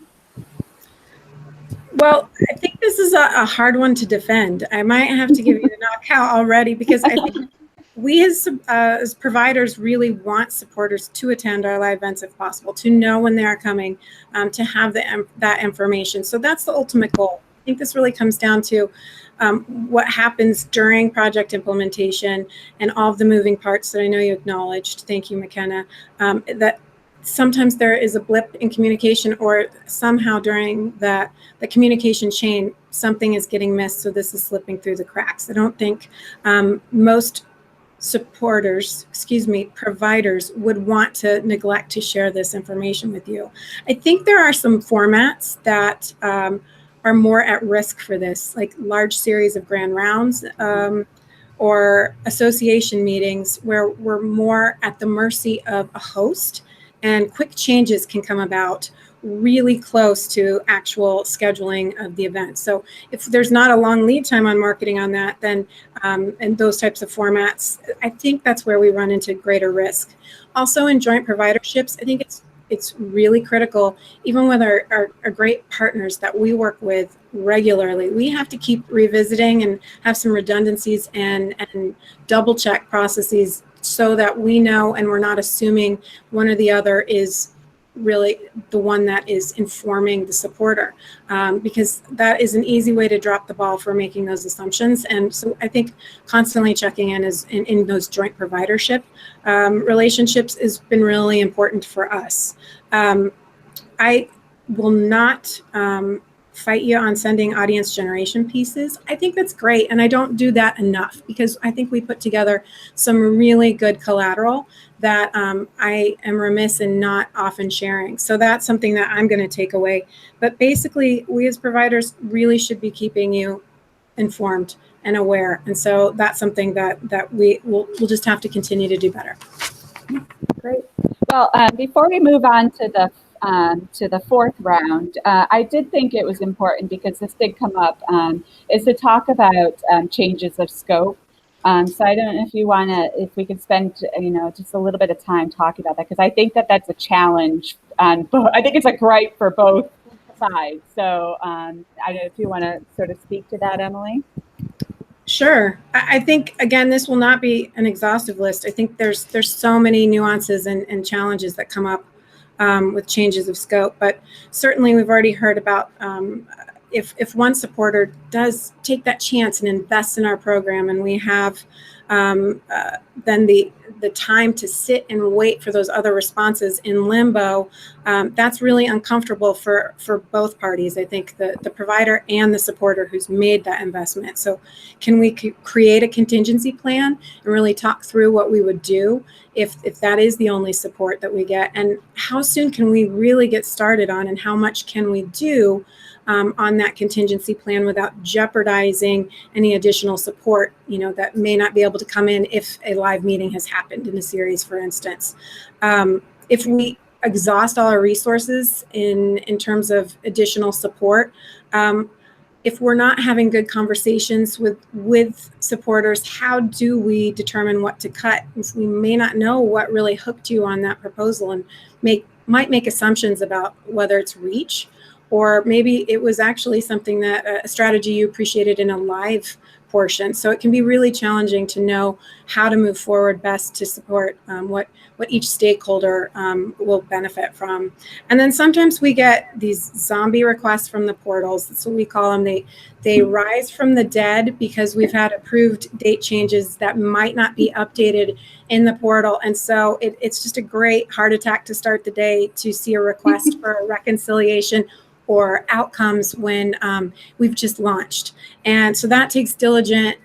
[SPEAKER 6] Well, I think this is a hard one to defend. I might have to give you the knockout already, because I think we as providers really want supporters to attend our live events if possible, to know when they are coming, to have that information. So that's the ultimate goal. I think this really comes down to what happens during project implementation and all of the moving parts that I know you acknowledged. Thank you, McKenna. That sometimes there is a blip in communication, or somehow during the communication chain, something is getting missed. So this is slipping through the cracks. I don't think most providers would want to neglect to share this information with you. I think there are some formats that are more at risk for this, like large series of grand rounds or association meetings, where we're more at the mercy of a host, and quick changes can come about really close to actual scheduling of the event. So if there's not a long lead time on marketing on that, then and those types of formats, I think that's where we run into greater risk. Also in joint providerships, I think it's really critical, even with our great partners that we work with regularly, we have to keep revisiting and have some redundancies and double check processes so that we know and we're not assuming one or the other is really the one that is informing the supporter, because that is an easy way to drop the ball for making those assumptions. And so I think constantly checking in in those joint providership relationships has been really important for us. I will not fight you on sending audience generation pieces. I think that's great, and I don't do that enough, because I think we put together some really good collateral that I am remiss in not often sharing. So that's something that I'm going to take away. But basically, we as providers really should be keeping you informed and aware. And so that's something that we'll just have to continue to do better.
[SPEAKER 2] Great. Well, before we move on to the fourth round, I did think it was important, because this did come up, is to talk about changes of scope. So I don't know if we could spend, just a little bit of time talking about that, because I think that's a challenge. I think it's a gripe for both sides. So I don't know if you want to sort of speak to that, Emily.
[SPEAKER 6] Sure. I think, again, this will not be an exhaustive list. I think there's so many nuances and challenges that come up with changes of scope, but certainly we've already heard about if one supporter does take that chance and invest in our program, and we have then the time to sit and wait for those other responses in limbo, that's really uncomfortable for both parties. I think the provider and the supporter who's made that investment. So can we create a contingency plan and really talk through what we would do if that is the only support that we get, and how soon can we really get started on, and how much can we do on that contingency plan without jeopardizing any additional support, that may not be able to come in if a live meeting has happened in a series, for instance. If we exhaust all our resources in terms of additional support, if we're not having good conversations with supporters, how do we determine what to cut? If we may not know what really hooked you on that proposal, and might make assumptions about whether it's reach, or maybe it was actually something that a strategy you appreciated in a live portion. So it can be really challenging to know how to move forward best to support what each stakeholder will benefit from. And then sometimes we get these zombie requests from the portals. That's what we call them. They rise from the dead because we've had approved date changes that might not be updated in the portal. And so it's just a great heart attack to start the day to see a request for a reconciliation or outcomes when we've just launched. And so that takes diligent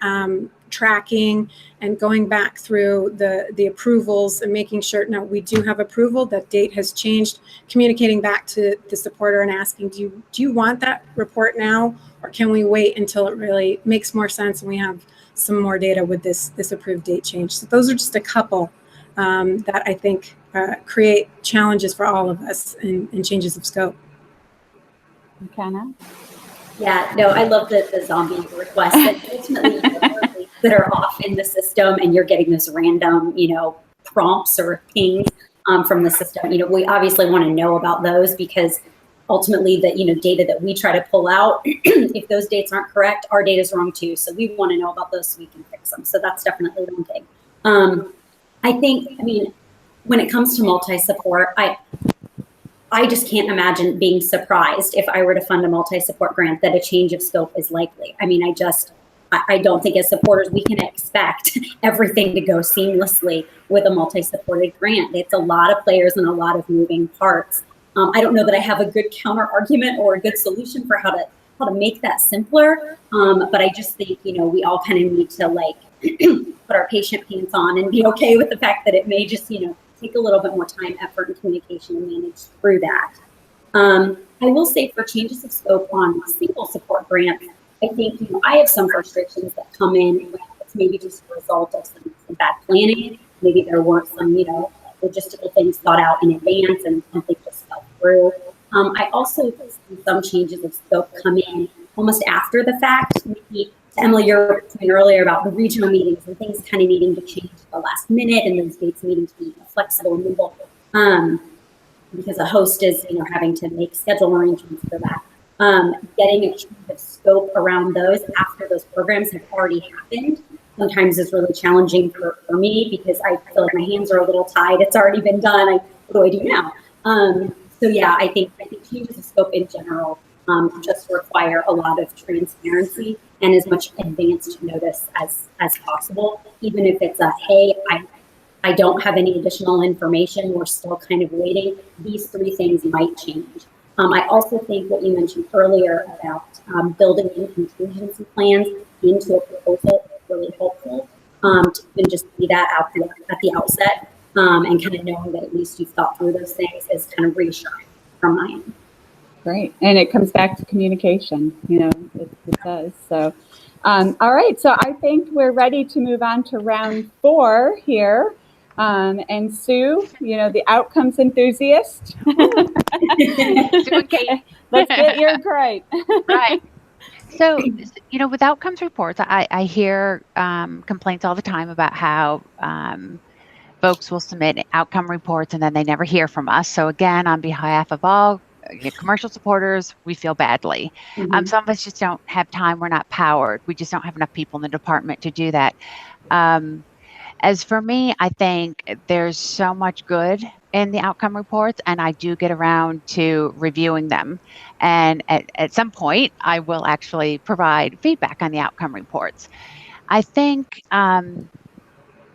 [SPEAKER 6] tracking and going back through the approvals and making sure, no, we do have approval, that date has changed, communicating back to the supporter and asking, do you want that report now, or can we wait until it really makes more sense and we have some more data with this approved date change? So those are just a couple that I think create challenges for all of us in changes of scope.
[SPEAKER 2] McKenna?
[SPEAKER 4] Yeah, no, I love the zombie requests that ultimately that are off in the system, and you're getting this random, prompts or pings from the system. We obviously want to know about those because ultimately the data that we try to pull out, if those dates aren't correct, our data is wrong too. So we want to know about those so we can fix them. So that's definitely one thing. When it comes to multi-support, I just can't imagine being surprised if I were to fund a multi-support grant that a change of scope is likely. I don't think as supporters we can expect everything to go seamlessly with a multi-supported grant. It's a lot of players and a lot of moving parts. I don't know that I have a good counter argument or a good solution for how to make that simpler. But I just think, we all kind of need to put our patient pants on and be okay with the fact that it may just, take a little bit more time, effort, and communication to manage through that. I will say for changes of scope on single support grants, I think I have some frustrations that come in when it's maybe just a result of some bad planning. Maybe there weren't some, logistical things thought out in advance and something just fell through. I also see some changes of scope come in almost after the fact. Maybe Emily, your point earlier about the regional meetings and things kind of needing to change at the last minute, and those dates needing to be flexible and nimble, because a host is, having to make schedule arrangements for that. Getting a change of scope around those after those programs have already happened sometimes is really challenging for me because I feel like my hands are a little tied. It's already been done. What do I do now? So yeah, I think changes of scope in general just require a lot of transparency and as much advanced notice as possible. Even if it's hey, I don't have any additional information, we're still kind of waiting, these three things might change. I also think what you mentioned earlier about building in contingency plans into a proposal is really helpful to even just see that at the outset and kind of knowing that at least you've thought through those things is kind of reassuring from my end.
[SPEAKER 2] Great. And it comes back to communication, it does. So, all right. So I think we're ready to move on to round 4 here. And Sue, the outcomes enthusiast.
[SPEAKER 5] Sue and Kate.
[SPEAKER 2] Let's get your gripe.
[SPEAKER 5] Right. So, with outcomes reports, I hear complaints all the time about how folks will submit outcome reports and then they never hear from us. So again, on behalf of all commercial supporters, we feel badly.
[SPEAKER 4] Mm-hmm.
[SPEAKER 5] Some of us just don't have time. We're not powered. We just don't have enough people in the department to do that. As for me, I think there's so much good in the outcome reports, and I do get around to reviewing them. And at some point, I will actually provide feedback on the outcome reports. I think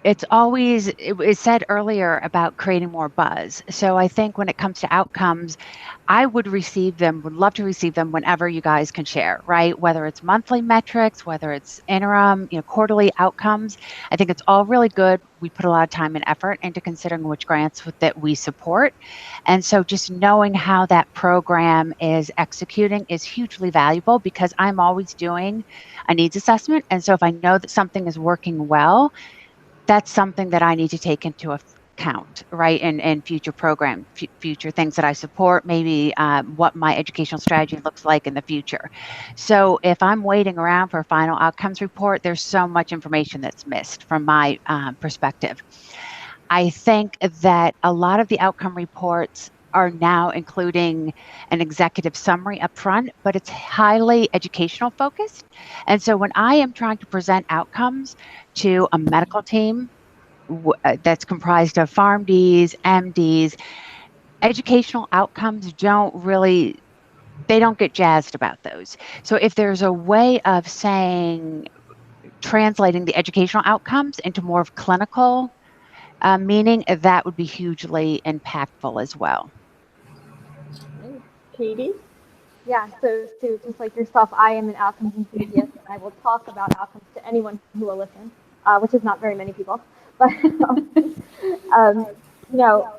[SPEAKER 5] it was said earlier about creating more buzz. So I think when it comes to outcomes, I would love to receive them whenever you guys can share, right? Whether it's monthly metrics, whether it's interim, quarterly outcomes. I think it's all really good. We put a lot of time and effort into considering which grants that we support. And so just knowing how that program is executing is hugely valuable because I'm always doing a needs assessment. And so if I know that something is working well, that's something that I need to take into account, right? And future program, future things that I support, maybe what my educational strategy looks like in the future. So if I'm waiting around for a final outcomes report, there's so much information that's missed from my perspective. I think that a lot of the outcome reports are now including an executive summary up front, but it's highly educational focused. And so when I am trying to present outcomes to a medical team that's comprised of PharmDs, MDs, educational outcomes they don't get jazzed about those. So if there's a way of translating the educational outcomes into more of clinical meaning, that would be hugely impactful as well.
[SPEAKER 2] Katie?
[SPEAKER 3] Yeah, so Sue, just like yourself, I am an outcomes enthusiast, and I will talk about outcomes to anyone who will listen, which is not very many people. But you know,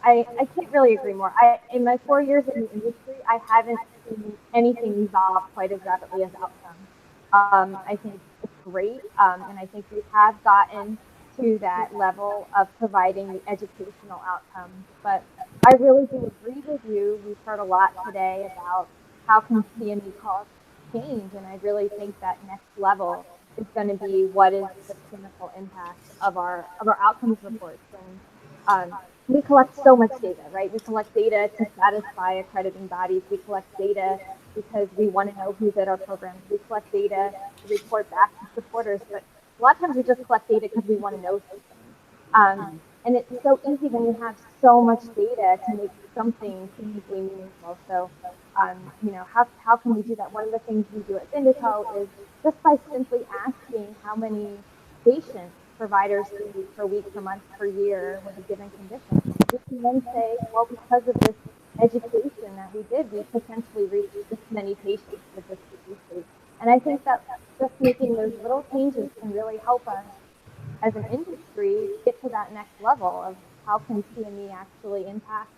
[SPEAKER 3] I can't really agree more. In my 4 years in the industry, I haven't seen anything evolve quite as rapidly as outcomes. I think it's great, and I think we have gotten to that level of providing the educational outcomes. But I really do agree with you. We've heard a lot today about how can CME cause change, and I really think that next level is going to be what is the clinical impact of our outcomes reports. And we collect so much data, right? We collect data to satisfy accrediting bodies. We collect data because we want to know who's at our programs. We collect data to report back to supporters, but a lot of times we just collect data because we want to know something. And it's so easy when you have so much data to make something clinically meaningful. So, you know, how can we do that? One of the things we do at Vindico is just by simply asking how many patients providers see per week, per month, per year with a given condition. We can then say, well, because of this education that we did, we potentially reached this many patients with this disease state. And I think that just making those little changes can really help us as an industry get to that next level of how can CME actually impact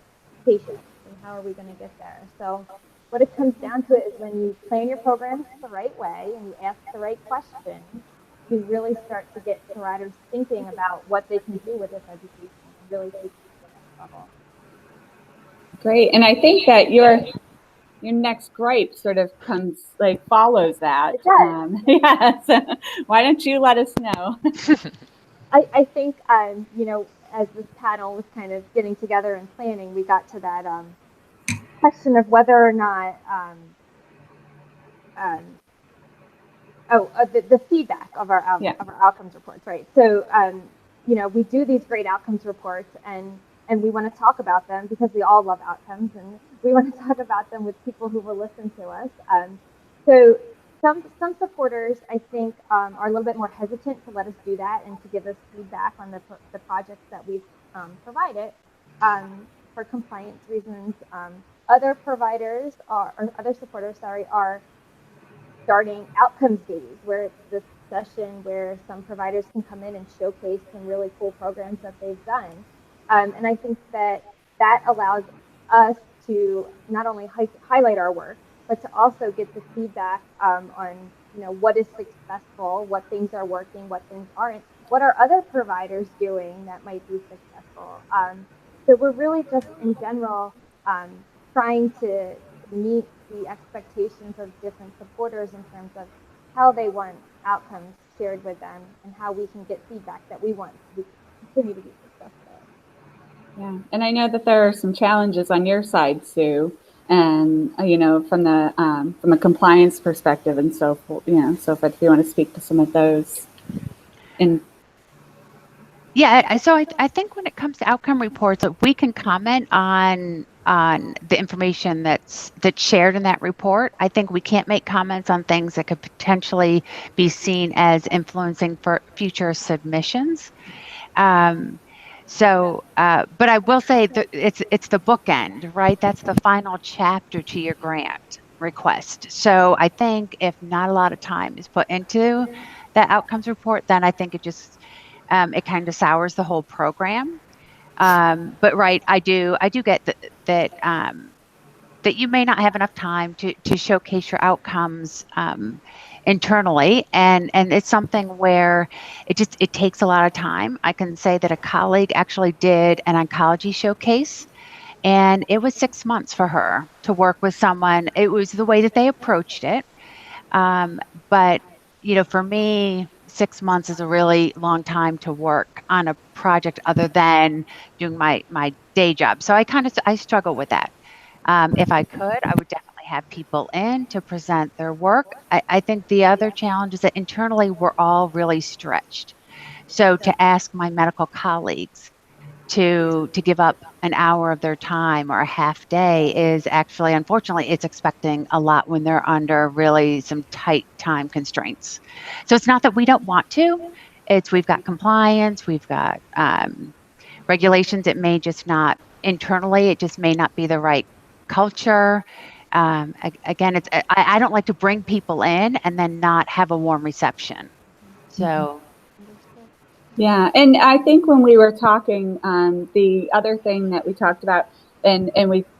[SPEAKER 3] patients and how are we going to get there. So what it comes down to is when you plan your programs the right way and you ask the right questions, you really start to get providers thinking about what they can do with this education and really take it to the next level.
[SPEAKER 2] Great. And I think that your next gripe sort of follows that.
[SPEAKER 3] It does.
[SPEAKER 2] Yes. Why don't you let us know?
[SPEAKER 3] I think, you know, as this panel was kind of getting together and planning, we got to that question of whether or not the feedback of our outcomes reports, right? So, you know, we do these great outcomes reports, and we want to talk about them because we all love outcomes, and we want to talk about them with people who will listen to us. So some supporters, I think, are a little bit more hesitant to let us do that and to give us feedback on the projects that we've provided for compliance reasons. Other supporters, are starting outcomes days, where it's this session where some providers can come in and showcase some really cool programs that they've done. And I think that allows us to not only highlight our work, but to also get the feedback on, you know, what is successful, what things are working, what things aren't, what are other providers doing that might be successful. So we're really just in general trying to meet the expectations of different supporters in terms of how they want outcomes shared with them and how we can get feedback that we want to continue to be successful.
[SPEAKER 2] Yeah, and I know that there are some challenges on your side, Sue, and you know, from a compliance perspective and so forth. You know, so if you want to speak to some of those.
[SPEAKER 5] Yeah, so I think when it comes to outcome reports, we can comment on the information that's shared in that report. I think we can't make comments on things that could potentially be seen as influencing for future submissions. But I will say that it's the bookend, right? That's the final chapter to your grant request. So I think if not a lot of time is put into that outcomes report, then I think it just it kind of sours the whole program. But right, I do get that you may not have enough time to showcase your outcomes internally, and it's something where it takes a lot of time. I can say that a colleague actually did an oncology showcase, and it was 6 months for her to work with someone. It was the way that they approached it, but you know, for me, 6 months is a really long time to work on a project other than doing my day job. So I struggle with that. If I could, I would definitely have people in to present their work. I think the other challenge is that internally we're all really stretched. So to ask my medical colleagues to give up an hour of their time or a half day is actually, unfortunately, it's expecting a lot when they're under really some tight time constraints. So it's not that we don't want to, it's we've got compliance, we've got regulations. It may just not internally, it just may not be the right culture. Again, I don't like to bring people in and then not have a warm reception. So.
[SPEAKER 2] Yeah, and I think when we were talking, the other thing that we talked about, and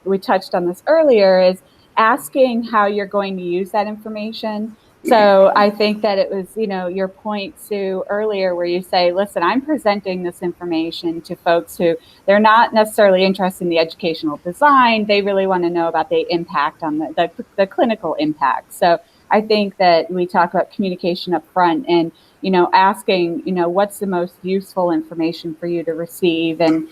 [SPEAKER 2] we touched on this earlier, is asking how you're going to use that information. So I think that it was, your point, Sue, earlier, where you say, listen, I'm presenting this information to folks who they're not necessarily interested in the educational design. They really want to know about the impact on the clinical impact. So I think that we talk about communication up front and asking, what's the most useful information for you to receive. And,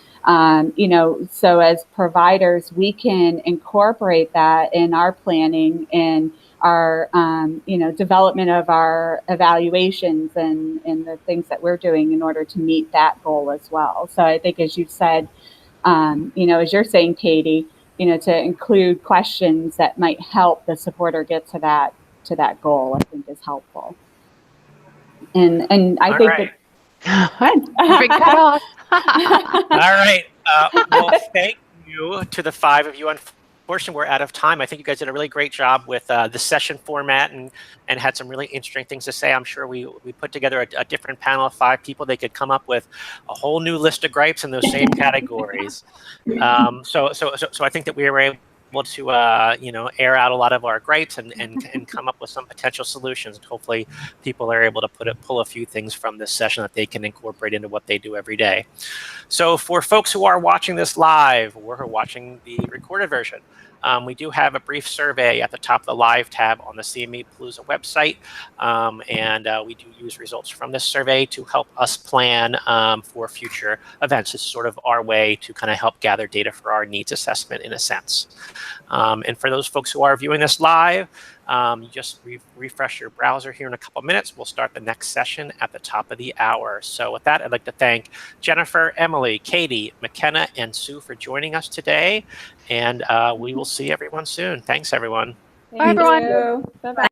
[SPEAKER 2] so as providers, we can incorporate that in our planning and our, development of our evaluations and the things that we're doing in order to meet that goal as well. So I think, as you said, as you're saying, Katie, to include questions that might help the supporter get to that goal, I think is helpful. And I
[SPEAKER 1] All
[SPEAKER 2] think
[SPEAKER 1] right.
[SPEAKER 2] that
[SPEAKER 1] All right. Well, thank you to the 5 of you. Unfortunately, we're out of time. I think you guys did a really great job with the session format and had some really interesting things to say. I'm sure we put together a different panel of 5 people. They could come up with a whole new list of gripes in those same categories. So I think that we were able to air out a lot of our gripes and come up with some potential solutions. And hopefully people are able to pull a few things from this session that they can incorporate into what they do every day. So for folks who are watching this live or watching the recorded version, we do have a brief survey at the top of the live tab on the CME Palooza website. We do use results from this survey to help us plan for future events. It's sort of our way to kind of help gather data for our needs assessment in a sense. And for those folks who are viewing this live, you just refresh your browser here in a couple minutes. We'll start the next session at the top of the hour. So with that, I'd like to thank Jennifer, Emily, Katie, McKenna, and Sue for joining us today. And we will see everyone soon. Thanks, everyone.
[SPEAKER 2] Bye, everyone. Bye-bye.